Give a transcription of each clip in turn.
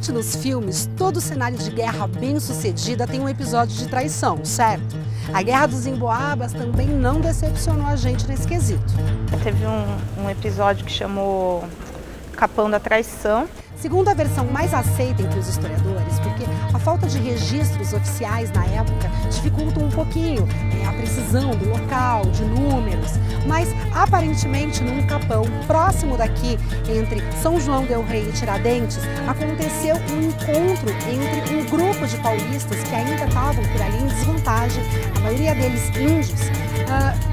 Geralmente nos filmes, todo cenário de guerra bem-sucedida tem um episódio de traição, certo? A Guerra dos Emboabas também não decepcionou a gente nesse quesito. Teve um episódio que chamou Capão da Traição. Segundo a versão mais aceita entre os historiadores, porque a falta de registros oficiais na época dificulta um pouquinho a precisão do local, de números, mas aparentemente num capão próximo daqui, entre São João del Rei e Tiradentes, aconteceu um encontro entre um grupo de paulistas que ainda estavam por ali em desvantagem, a maioria deles índios,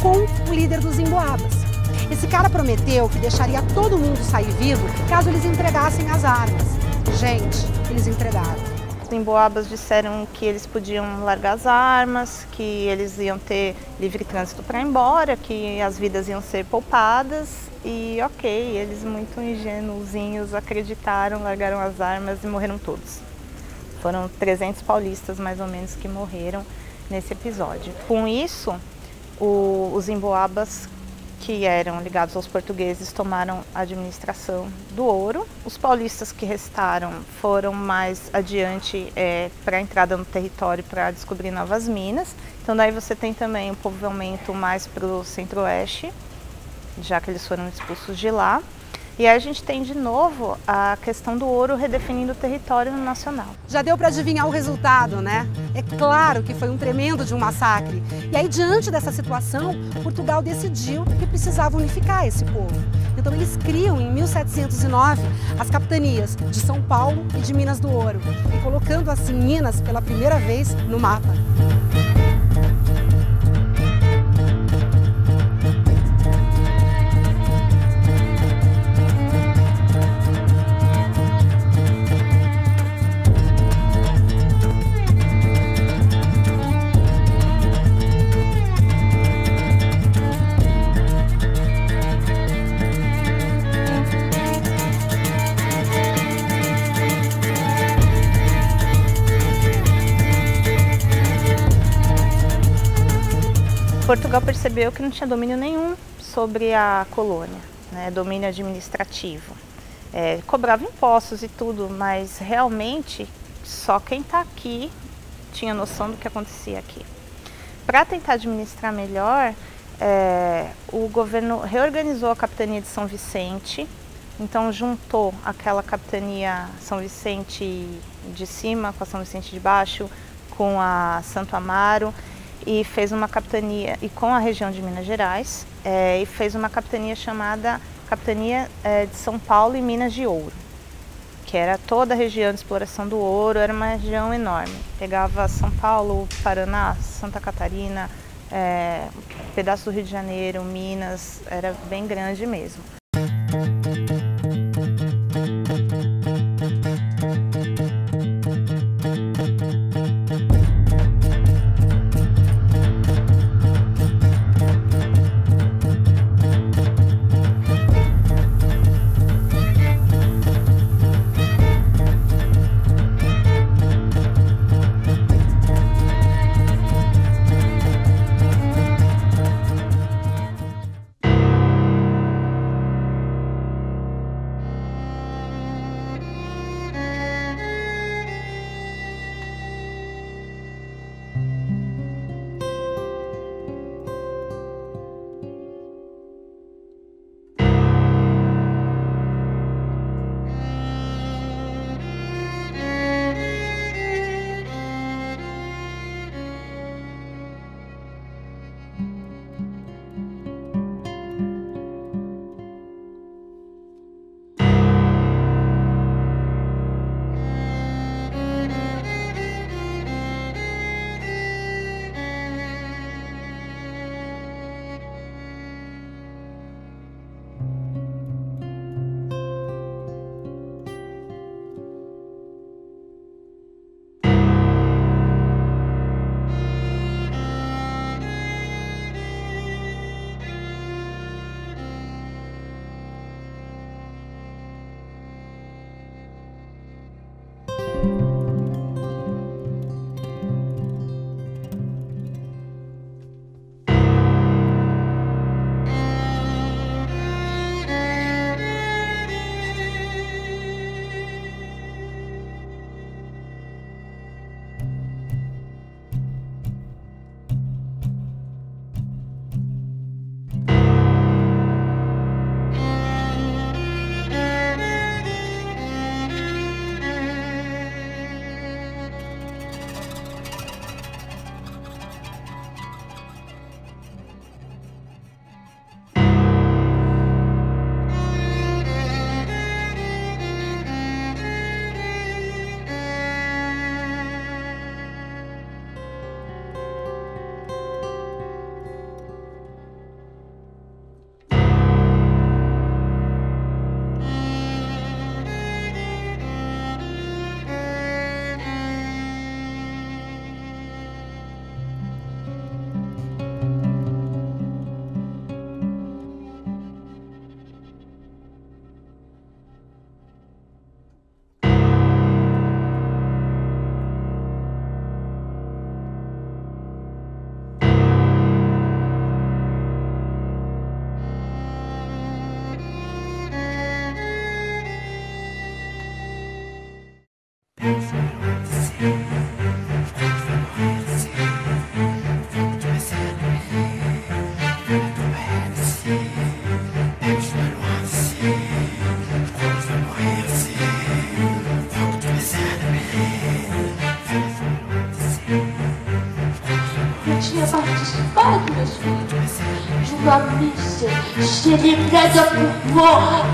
com o líder dos Emboabas. Esse cara prometeu que deixaria todo mundo sair vivo caso eles entregassem as armas. Gente, eles entregaram. Os Emboabas disseram que eles podiam largar as armas, que eles iam ter livre trânsito para ir embora, que as vidas iam ser poupadas. E ok, eles muito ingênuozinhos acreditaram, largaram as armas e morreram todos. Foram 300 paulistas mais ou menos que morreram nesse episódio. Com isso, os Emboabas que eram ligados aos portugueses tomaram a administração do ouro. Os paulistas que restaram foram mais adiante para a entrada no território para descobrir novas minas. Então daí você tem também um povoamento mais para o centro-oeste, já que eles foram expulsos de lá. E aí a gente tem de novo a questão do ouro redefinindo o território nacional. Já deu para adivinhar o resultado, né? É claro que foi um tremendo de um massacre. E aí, diante dessa situação, Portugal decidiu que precisava unificar esse povo. Então eles criam, em 1709, as capitanias de São Paulo e de Minas do Ouro, e colocando assim Minas pela primeira vez no mapa. Portugal percebeu que não tinha domínio nenhum sobre a colônia, né, domínio administrativo. Cobrava impostos e tudo, mas realmente só quem está aqui tinha noção do que acontecia aqui. Para tentar administrar melhor, o governo reorganizou a capitania de São Vicente, então juntou aquela capitania São Vicente de cima com a São Vicente de baixo, com a Santo Amaro, e fez uma capitania, e com a região de Minas Gerais, e fez uma capitania chamada Capitania de São Paulo e Minas de Ouro, que era toda a região de exploração do ouro, era uma região enorme. Pegava São Paulo, Paraná, Santa Catarina, pedaço do Rio de Janeiro, Minas, era bem grande mesmo. j'ai des raisons pour moi.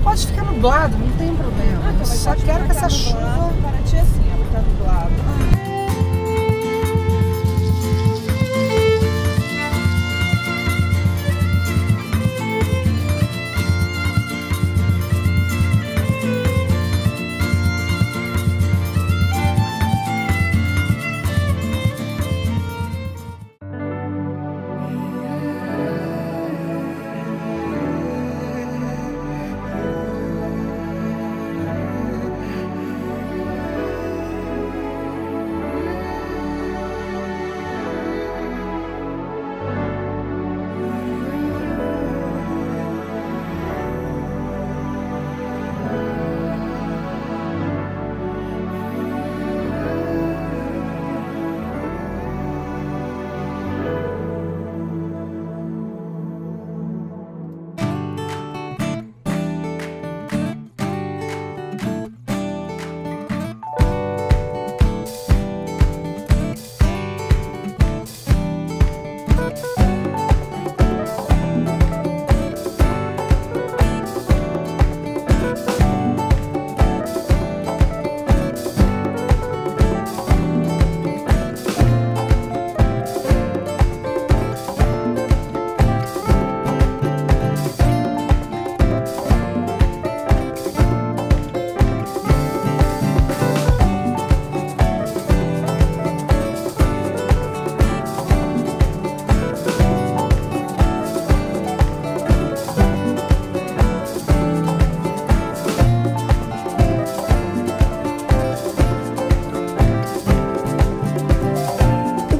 Pode ficar nublado, não tem problema. Eu só quero que essa chuva... Paraty é assim, tá nublado.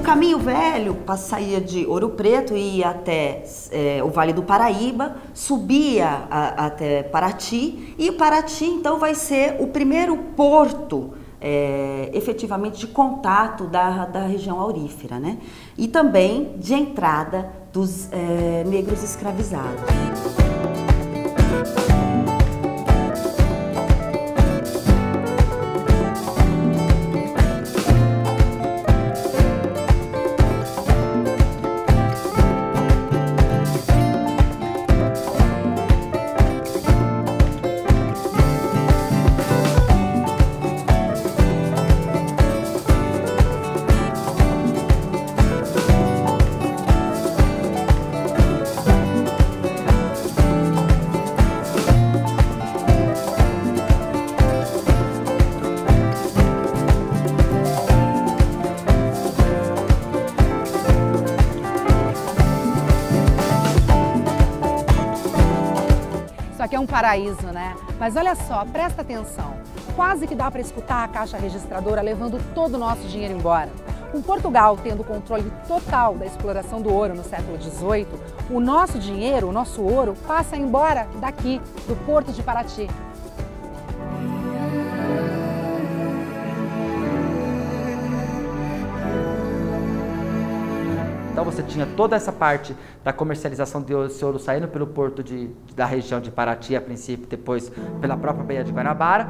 Caminho Velho saía de Ouro Preto e ia até o Vale do Paraíba, subia até Paraty, e Paraty então vai ser o primeiro porto efetivamente de contato da região aurífera, né? E também de entrada dos negros escravizados. Isso aqui é um paraíso, né? Mas olha só, presta atenção. Quase que dá para escutar a caixa registradora levando todo o nosso dinheiro embora. Com Portugal tendo o controle total da exploração do ouro no século XVIII, o nosso dinheiro, o nosso ouro, passa embora daqui, do Porto de Paraty. Então você tinha toda essa parte da comercialização desse ouro saindo pelo porto da região de Paraty, a princípio, depois pela própria Baía de Guanabara.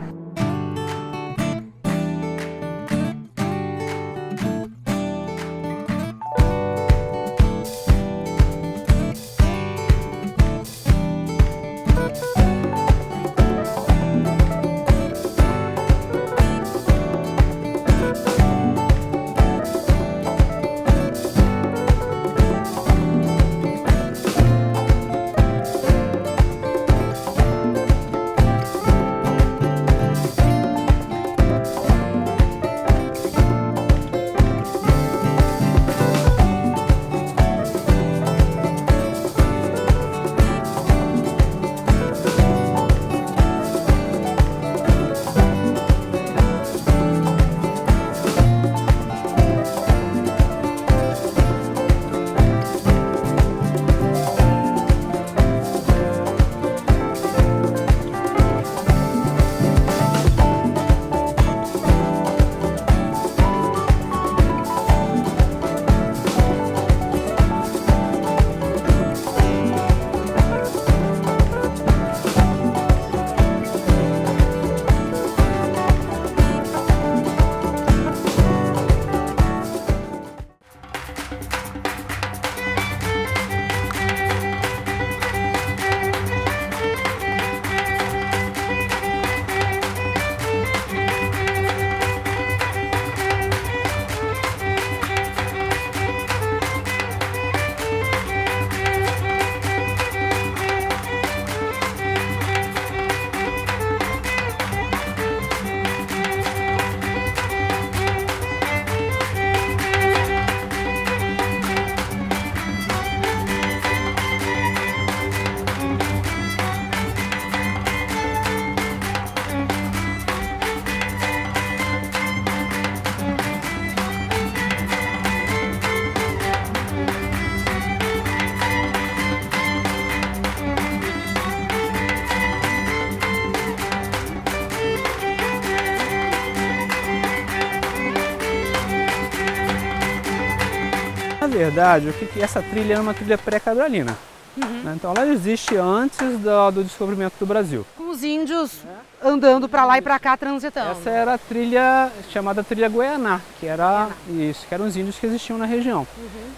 Na verdade, o que essa trilha é uma trilha pré-cadralina. Né? Então ela existe antes do descobrimento do Brasil. Com os índios andando para lá e para cá, transitando. Essa era a trilha chamada trilha Guaianá, que era isso, que eram os índios que existiam na região.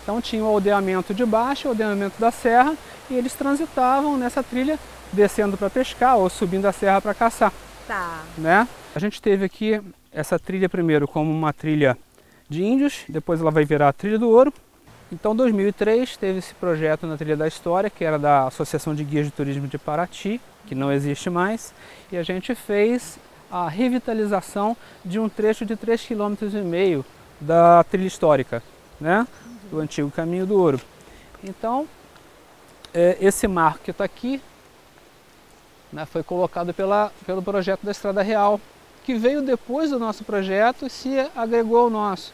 Então tinha o aldeamento de baixo, o aldeamento da serra, e eles transitavam nessa trilha, descendo para pescar ou subindo a serra para caçar. Tá. Né? A gente teve aqui essa trilha primeiro como uma trilha de índios, depois ela vai virar a Trilha do Ouro. Então, em 2003, teve esse projeto na Trilha da História, que era da Associação de Guias de Turismo de Paraty, que não existe mais, e a gente fez a revitalização de um trecho de 3,5 km da trilha histórica, né? Do antigo Caminho do Ouro. Então, esse marco que está aqui, né, foi colocado pelo projeto da Estrada Real, que veio depois do nosso projeto e se agregou ao nosso.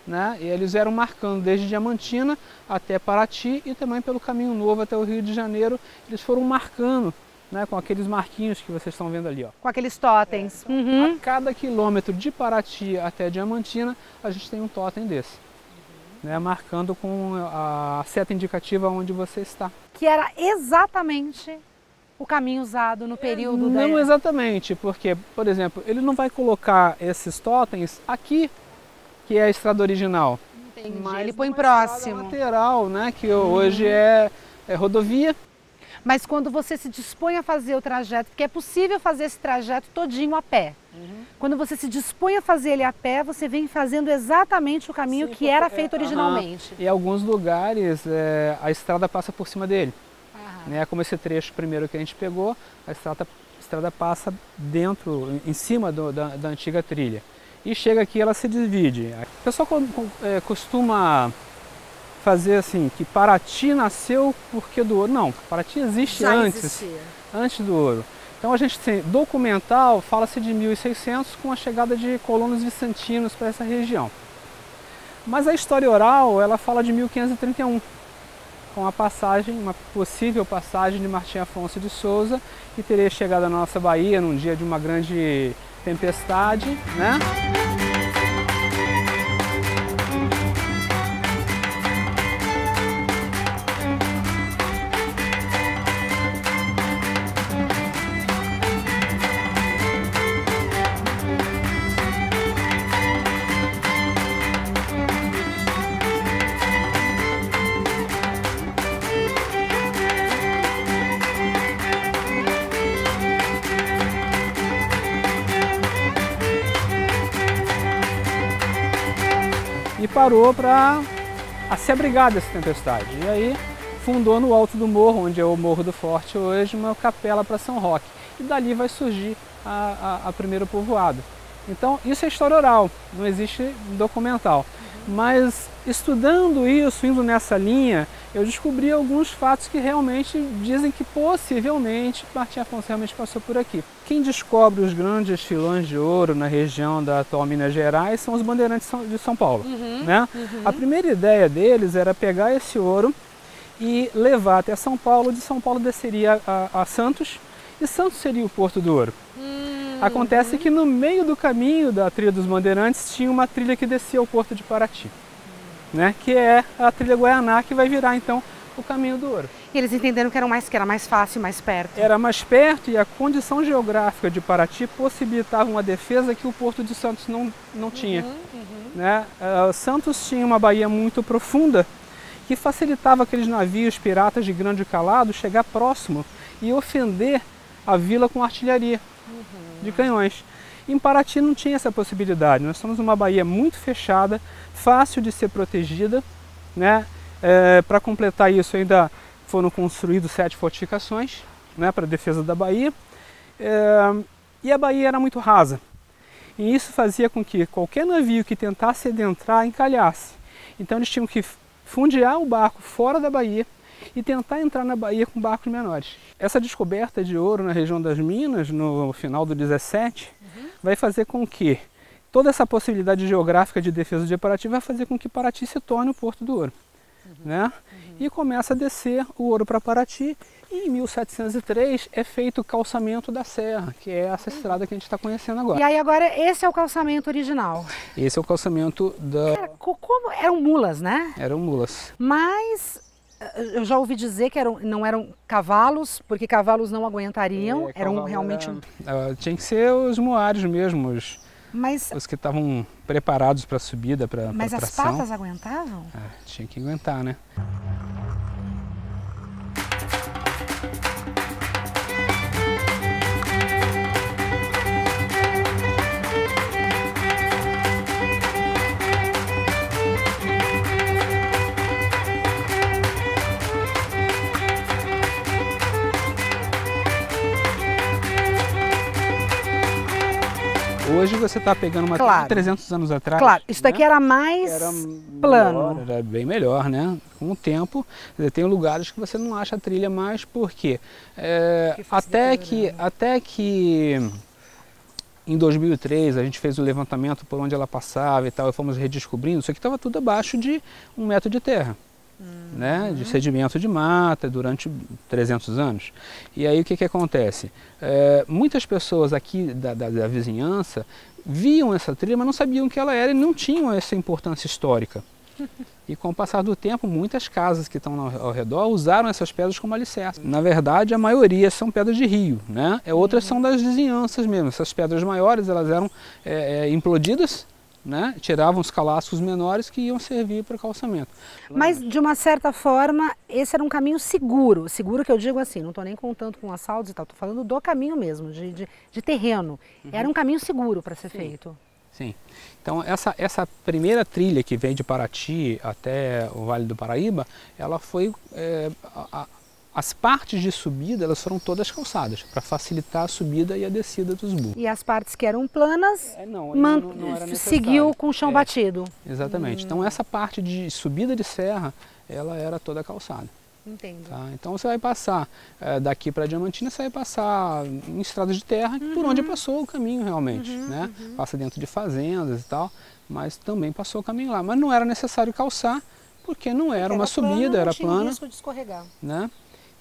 Né? E eles eram marcando desde Diamantina até Paraty e também pelo Caminho Novo até o Rio de Janeiro. Eles foram marcando, né, com aqueles marquinhos que vocês estão vendo ali. Ó. Com aqueles totens. A cada quilômetro de Paraty até Diamantina, a gente tem um totem desse. Né, marcando com a seta indicativa onde você está. Que era exatamente o caminho usado no período da... Não exatamente, porque, por exemplo, ele não vai colocar esses totens aqui, que é a estrada original. Entendi. Mas ele põe uma próximo. Lateral, né, que hoje é rodovia. Mas quando você se dispõe a fazer o trajeto, porque é possível fazer esse trajeto todinho a pé. Quando você se dispõe a fazer ele a pé, você vem fazendo exatamente o caminho que era feito originalmente. E em alguns lugares a estrada passa por cima dele. Né, como esse trecho primeiro que a gente pegou, a estrada passa dentro, em cima da antiga trilha. E chega aqui, ela se divide. O pessoal costuma fazer assim, que Paraty nasceu porque do ouro. Não, Paraty existe antes do ouro. Então a gente tem documental, fala-se de 1600 com a chegada de colonos vicentinos para essa região. Mas a história oral, ela fala de 1531, com a passagem, uma possível passagem de Martim Afonso de Souza, que teria chegado à nossa Bahia num dia de uma grande tempestade, né? preparou para se abrigar dessa tempestade. E aí fundou no alto do morro, onde é o Morro do Forte hoje, uma capela para São Roque. E dali vai surgir a primeiro povoado. Então isso é história oral, não existe documental. Mas estudando isso, indo nessa linha, eu descobri alguns fatos que realmente dizem que possivelmente Martim Afonso realmente passou por aqui. Quem descobre os grandes filões de ouro na região da atual Minas Gerais são os bandeirantes de São Paulo. Né? A primeira ideia deles era pegar esse ouro e levar até São Paulo, de São Paulo desceria a Santos, e Santos seria o Porto do Ouro. Acontece que no meio do caminho da trilha dos bandeirantes tinha uma trilha que descia ao Porto de Paraty, né? Que é a trilha Guaianá, que vai virar então o caminho do ouro. E eles entenderam que era mais fácil, mais perto. Era mais perto e a condição geográfica de Paraty possibilitava uma defesa que o Porto de Santos não tinha. Né? Santos tinha uma baía muito profunda que facilitava aqueles navios piratas de grande calado chegar próximo e ofender a vila com artilharia de canhões. Em Paraty não tinha essa possibilidade. Nós somos uma baía muito fechada, fácil de ser protegida, né? Para completar isso ainda foram construídas 7 fortificações, né, para a defesa da baía, e a baía era muito rasa. E isso fazia com que qualquer navio que tentasse adentrar encalhasse. Então eles tinham que fundear o barco fora da baía e tentar entrar na baía com barcos menores. Essa descoberta de ouro na região das Minas, no final do 17, vai fazer com que toda essa possibilidade geográfica de defesa de Paraty vai fazer com que Paraty se torne o Porto do Ouro. Né? E começa a descer o ouro para Paraty, e em 1703 é feito o calçamento da serra, que é essa estrada que a gente está conhecendo agora. E aí agora esse é o calçamento original. Esse é o calçamento da... Como eram mulas, né? Eram mulas. Mas eu já ouvi dizer que não eram cavalos, porque cavalos não aguentariam, eram realmente... tinha que ser os moares mesmo, os que estavam preparados para a subida, para tração. Mas as patas aguentavam? Tinha que aguentar, né? Hoje você está pegando uma trilha de 300 anos atrás. Claro, isso daqui era mais plano. Melhor, era bem melhor, né? Com o tempo, tem lugares que você não acha a trilha mais, por quê? Até que em 2003 a gente fez o levantamento por onde ela passava e tal, e fomos redescobrindo, isso aqui estava tudo abaixo de 1 metro de terra. Né, de sedimento de mata durante 300 anos. E aí o que acontece? Muitas pessoas aqui da vizinhança viam essa trilha, mas não sabiam o que ela era e não tinham essa importância histórica. E com o passar do tempo, muitas casas que estão ao redor usaram essas pedras como alicerce. Na verdade, a maioria são pedras de rio, né? Outras são das vizinhanças mesmo. Essas pedras maiores, elas eram implodidas, né? Tiravam os calascos menores que iam servir para o calçamento. Mas, de uma certa forma, esse era um caminho seguro. Seguro que eu digo assim, não estou nem contando com assaltos e tal, estou falando do caminho mesmo, de terreno. Era um caminho seguro para ser feito. Sim. Então, essa primeira trilha que vem de Paraty até o Vale do Paraíba, ela foi... as partes de subida, elas foram todas calçadas, para facilitar a subida e a descida dos burros. E as partes que eram planas, não era seguiu com o chão batido. Exatamente. Então essa parte de subida de serra, ela era toda calçada. Entendo. Tá? Então você vai passar daqui para Diamantina, você vai passar em estradas de terra, por onde passou o caminho realmente. Né? Passa dentro de fazendas e tal, mas também passou o caminho lá. Mas não era necessário calçar, porque não era uma subida, era plana. Não tinha risco de escorregar. Né?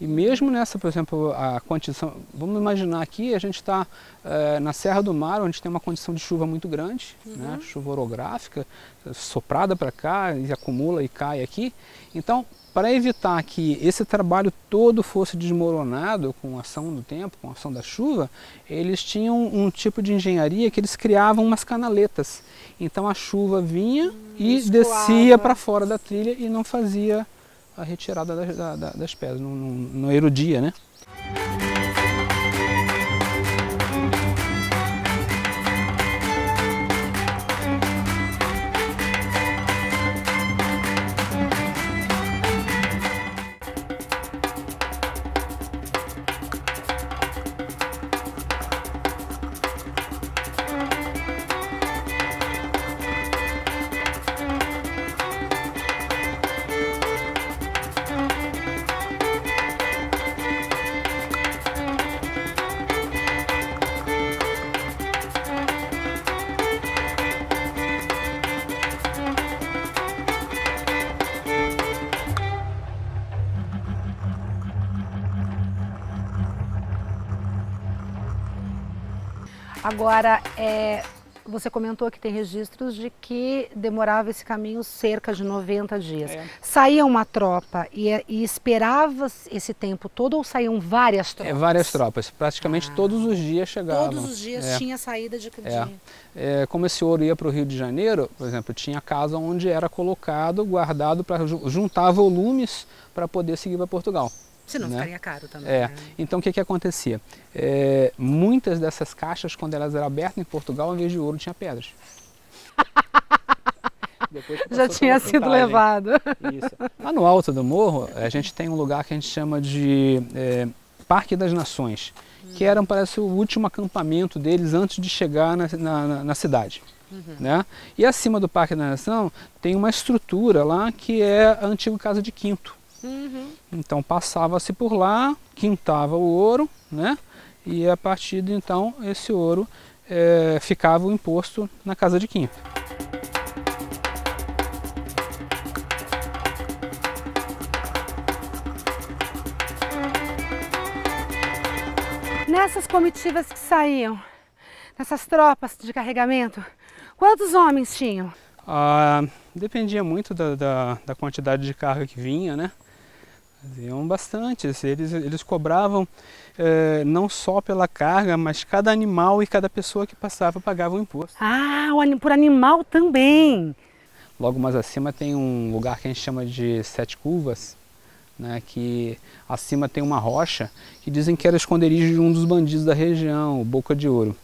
E mesmo nessa, por exemplo, a condição, vamos imaginar aqui, a gente está na Serra do Mar, onde tem uma condição de chuva muito grande, né? Chuva orográfica, soprada para cá, e acumula e cai aqui. Então, para evitar que esse trabalho todo fosse desmoronado com a ação do tempo, com a ação da chuva, eles tinham um tipo de engenharia que eles criavam umas canaletas. Então a chuva vinha e descia para fora da trilha e não fazia a retirada das pedras, não erodia, né? Agora, você comentou que tem registros de que demorava esse caminho cerca de 90 dias. Saía uma tropa e esperava esse tempo todo ou saíam várias tropas? Várias tropas. Praticamente todos os dias chegavam. Todos os dias tinha saída de como esse ouro ia para o Rio de Janeiro, por exemplo, tinha casa onde era colocado, guardado para juntar volumes para poder seguir para Portugal. Senão ficaria caro também. Então o que acontecia? Muitas dessas caixas, quando elas eram abertas em Portugal, ao invés de ouro, tinha pedras. Já tinha sido levado. Isso. Lá no alto do morro, a gente tem um lugar que a gente chama de Parque das Nações, que era, parece, o último acampamento deles antes de chegar na cidade. Né? E acima do Parque da Nação tem uma estrutura lá que é a antiga Casa de Quinto. Então passava-se por lá, quintava o ouro, né? E a partir de então esse ouro ficava o imposto na Casa de Quinto. Nessas comitivas que saíam, nessas tropas de carregamento, quantos homens tinham? Dependia muito da quantidade de carga que vinha, né? Faziam bastantes, eles cobravam não só pela carga, mas cada animal e cada pessoa que passava pagava o imposto. Por animal também! Logo mais acima tem um lugar que a gente chama de Sete Curvas, né, que acima tem uma rocha que dizem que era esconderijo de um dos bandidos da região, o Boca de Ouro.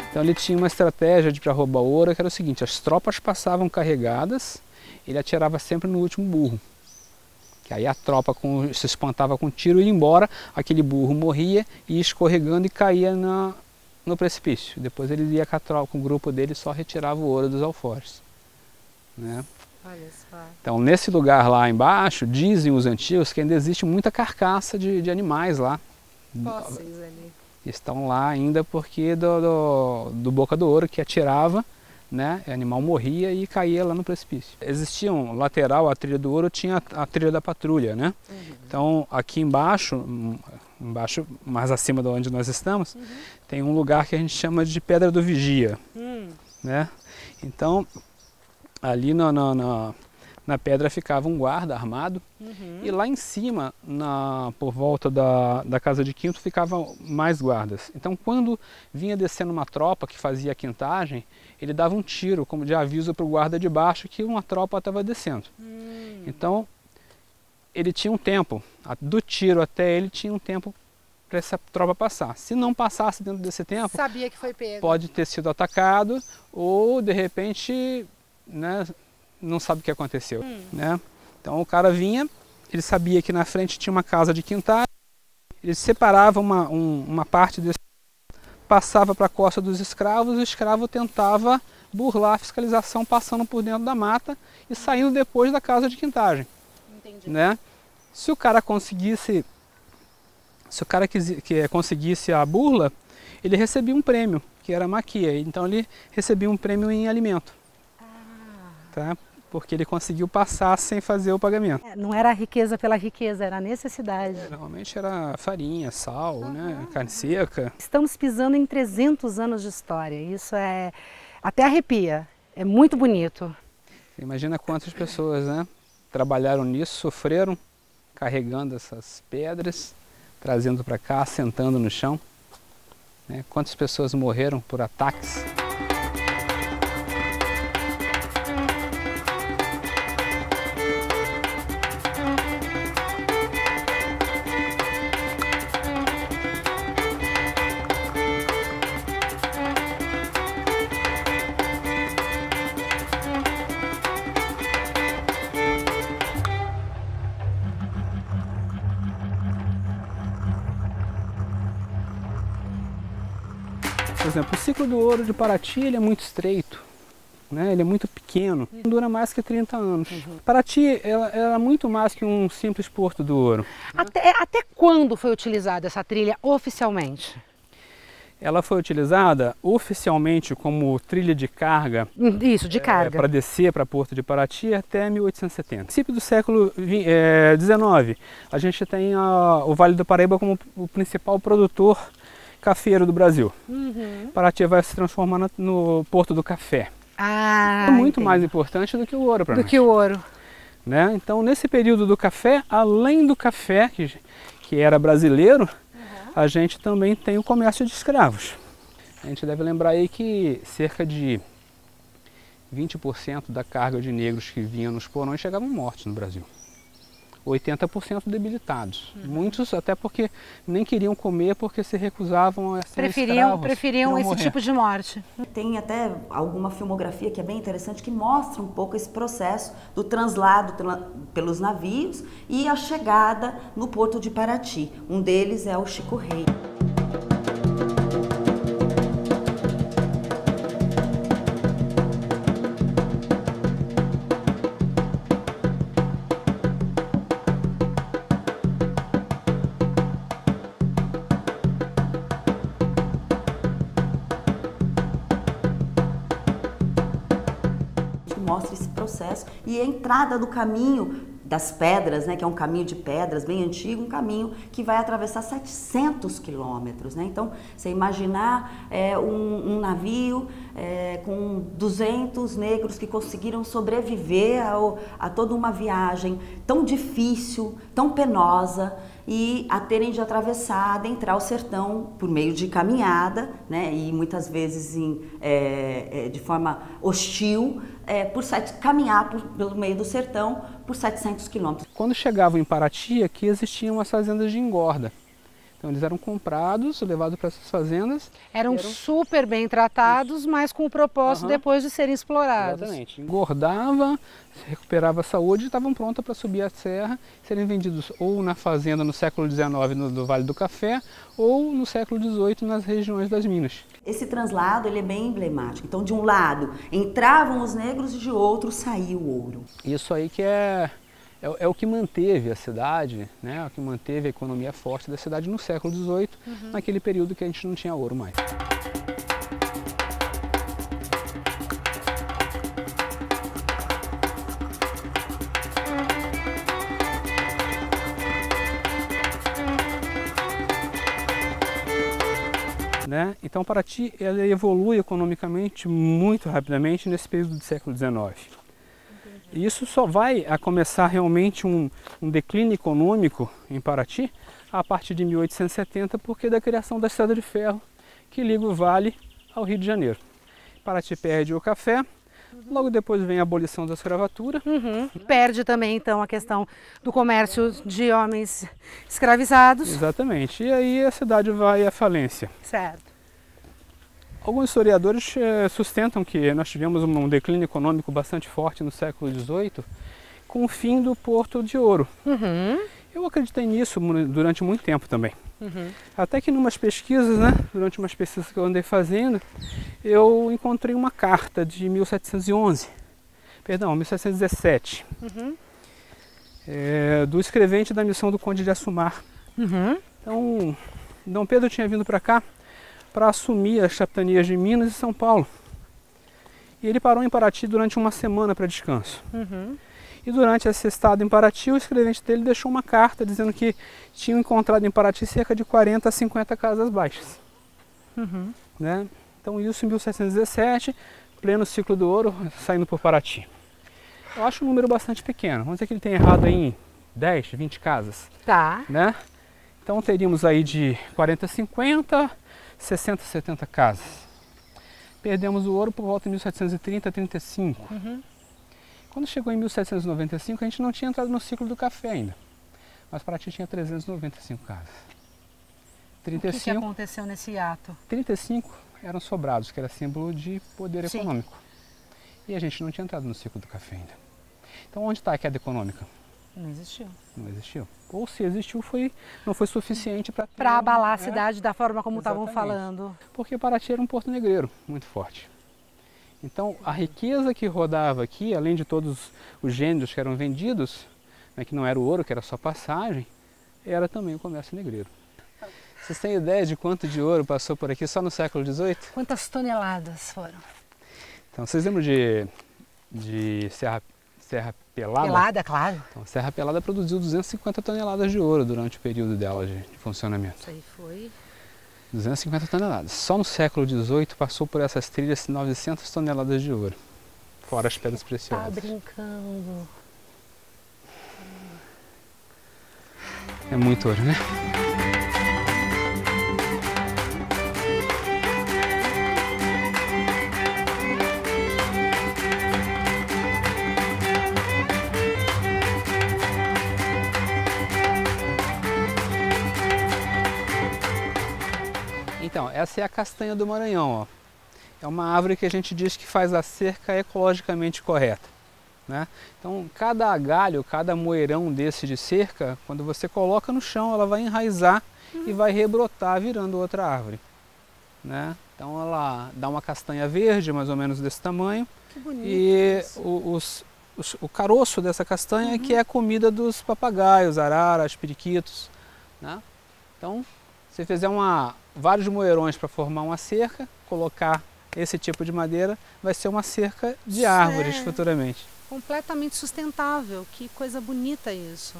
Então ele tinha uma estratégia para roubar ouro, que era o seguinte: as tropas passavam carregadas, ele atirava sempre no último burro. Que aí a tropa se espantava com o tiro e ia embora, aquele burro morria, ia escorregando e caía no precipício. Depois ele ia com o grupo dele e só retirava o ouro dos alforjes. Né? Olha só. Então nesse lugar lá embaixo, dizem os antigos que ainda existe muita carcaça de animais lá. Fósseis ali. Estão lá ainda porque do Boca do Ouro que atirava, né, o animal morria e caía lá no precipício. Existia um lateral, a trilha do ouro tinha a trilha da patrulha, né? Então aqui embaixo, mais acima de onde nós estamos, tem um lugar que a gente chama de Pedra do Vigia, né? Então ali na pedra ficava um guarda armado e lá em cima, por volta da Casa de Quinto, ficavam mais guardas. Então quando vinha descendo uma tropa que fazia a quintagem, ele dava um tiro como de aviso para o guarda de baixo que uma tropa estava descendo. Então ele tinha um tempo, do tiro até ele tinha um tempo para essa tropa passar. Se não passasse dentro desse tempo, sabia que foi pego. Pode ter sido atacado ou de repente, né, não sabe o que aconteceu, né? Então o cara vinha, ele sabia que na frente tinha uma casa de quintal, ele separava uma parte desse, passava para a costa dos escravos, o escravo tentava burlar a fiscalização passando por dentro da mata e saindo depois da casa de quintagem. Entendi. Né? Se o cara conseguisse a burla, ele recebia um prêmio, que era a maquia, então ele recebia um prêmio em alimento. Tá? Porque ele conseguiu passar sem fazer o pagamento. Não era a riqueza pela riqueza, era a necessidade. Normalmente era farinha, sal, né, carne seca. Estamos pisando em 300 anos de história, isso até arrepia, é muito bonito. Imagina quantas pessoas, né, trabalharam nisso, sofreram, carregando essas pedras, trazendo para cá, sentando no chão. Né? Quantas pessoas morreram por ataques. Por exemplo, o ciclo do ouro de Paraty ele é muito estreito, né? Ele é muito pequeno, não dura mais que 30 anos. Paraty era muito mais que um simples porto do ouro. Até quando foi utilizada essa trilha oficialmente? Ela foi utilizada oficialmente como trilha de carga. Isso, de carga. Para descer para Porto de Paraty até 1870. No princípio do século XIX, a gente tem o Vale do Paraíba como o principal produtor cafeiro do Brasil. Paraty vai se transformar no Porto do Café. É muito mais importante do que o ouro para nós. Do que o ouro. Né? Então, nesse período do café, além do café, que era brasileiro, a gente também tem o comércio de escravos. A gente deve lembrar aí que cerca de 20% da carga de negros que vinham nos porões chegavam mortos no Brasil. 80% debilitados. Muitos até porque nem queriam comer porque se recusavam a ser escravos. Preferiam esse tipo de morte. Tem até alguma filmografia que é bem interessante que mostra um pouco esse processo do translado pelos navios e a chegada no Porto de Paraty. Um deles é o Chico Rei. Mostra esse processo e a entrada do caminho das pedras, né, que é um caminho de pedras bem antigo, um caminho que vai atravessar 700 quilômetros, né? Então, você imaginar um navio com 200 negros que conseguiram sobreviver a toda uma viagem tão difícil, tão penosa, e a terem de atravessar, adentrar o sertão por meio de caminhada, né, e muitas vezes de forma hostil, caminhar pelo meio do sertão por 700 quilômetros. Quando chegavam em Paraty, aqui existiam as fazendas de engorda. Então eles eram comprados, levados para essas fazendas. Eram super bem tratados, mas com o propósito depois de serem explorados. Exatamente. Engordava, recuperava a saúde e estavam prontos para subir a serra, serem vendidos ou na fazenda no século XIX no Vale do Café, ou no século XVIII nas regiões das Minas. Esse translado ele é bem emblemático. Então, de um lado entravam os negros e de outro saía o ouro. Isso aí que é o que manteve a cidade, né? O que manteve a economia forte da cidade no século XVIII, naquele período que a gente não tinha ouro mais. Né? Então Paraty ela evolui economicamente muito rapidamente nesse período do século XIX. E isso só vai começar realmente um declínio econômico em Paraty a partir de 1870, porque da criação da estrada de ferro que liga o Vale ao Rio de Janeiro. Paraty perde o café, logo depois vem a abolição da escravatura. Perde também então a questão do comércio de homens escravizados. Exatamente, e aí a cidade vai à falência. Certo. Alguns historiadores sustentam que nós tivemos um declínio econômico bastante forte no século XVIII com o fim do Porto de Ouro. Eu acreditei nisso durante muito tempo também. Até que numas pesquisas, né, durante umas pesquisas que eu andei fazendo, eu encontrei uma carta de 1717, do escrevente da missão do Conde de Assumar. Então, Dom Pedro tinha vindo para cá para assumir as capitanias de Minas e São Paulo. E ele parou em Paraty durante uma semana para descanso. E durante esse estado em Paraty, o escrevente dele deixou uma carta dizendo que tinham encontrado em Paraty cerca de 40 a 50 casas baixas. Né? Então isso em 1717, pleno ciclo do ouro, saindo por Paraty. Eu acho um número bastante pequeno. Vamos dizer que ele tem errado aí em 10, 20 casas. Tá. Né? Então teríamos aí de 40 a 50, 60 a 70 casas. Perdemos o ouro por volta de 1730 a 35. Quando chegou em 1795, a gente não tinha entrado no ciclo do café ainda. Mas Paraty tinha 395 casas. 35, o que aconteceu nesse ato? 35 eram sobrados, que era símbolo de poder econômico. E a gente não tinha entrado no ciclo do café ainda. Então onde está a queda econômica? Não existiu. Não existiu. Ou se existiu, não foi suficiente para abalar a cidade da forma como estavam falando. Porque Paraty era um porto negreiro muito forte. Então a riqueza que rodava aqui, além de todos os gêneros que eram vendidos, né, que não era o ouro, que era só passagem, era também o comércio negreiro. Vocês têm ideia de quanto de ouro passou por aqui só no século XVIII? Quantas toneladas foram? Então, vocês lembram de Serra Pelada? Pelada, claro. Então, a Serra Pelada produziu 250 toneladas de ouro durante o período dela de funcionamento. Isso aí foi... 250 toneladas. Só no século XVIII passou por essas trilhas 900 toneladas de ouro, fora as pedras preciosas. Tá brincando. É muito ouro, né? Então, essa é a castanha do Maranhão, ó. É uma árvore que a gente diz que faz a cerca ecologicamente correta, né? Então, cada galho, cada moeirão desse de cerca, quando você coloca no chão, ela vai enraizar e vai rebrotar virando outra árvore, né? Então, ela dá uma castanha verde, mais ou menos desse tamanho. Que bonito. E o caroço dessa castanha é que é a comida dos papagaios, araras, periquitos, né? Então, se fizer vários moeirões para formar uma cerca, colocar esse tipo de madeira, vai ser uma cerca de árvores futuramente. Completamente sustentável, que coisa bonita isso.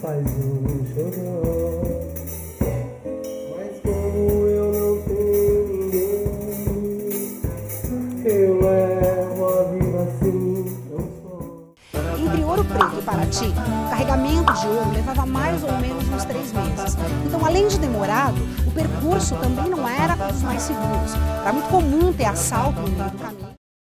faz um chorão. Mas como eu não tenho ninguém, eu levo a vida assim tão só. Entre Ouro Preto e Paraty, o carregamento de ouro levava mais ou menos uns 3 meses. Então, além de demorado, o percurso também não era um dos mais seguros. Era muito comum ter assalto no meio do caminho.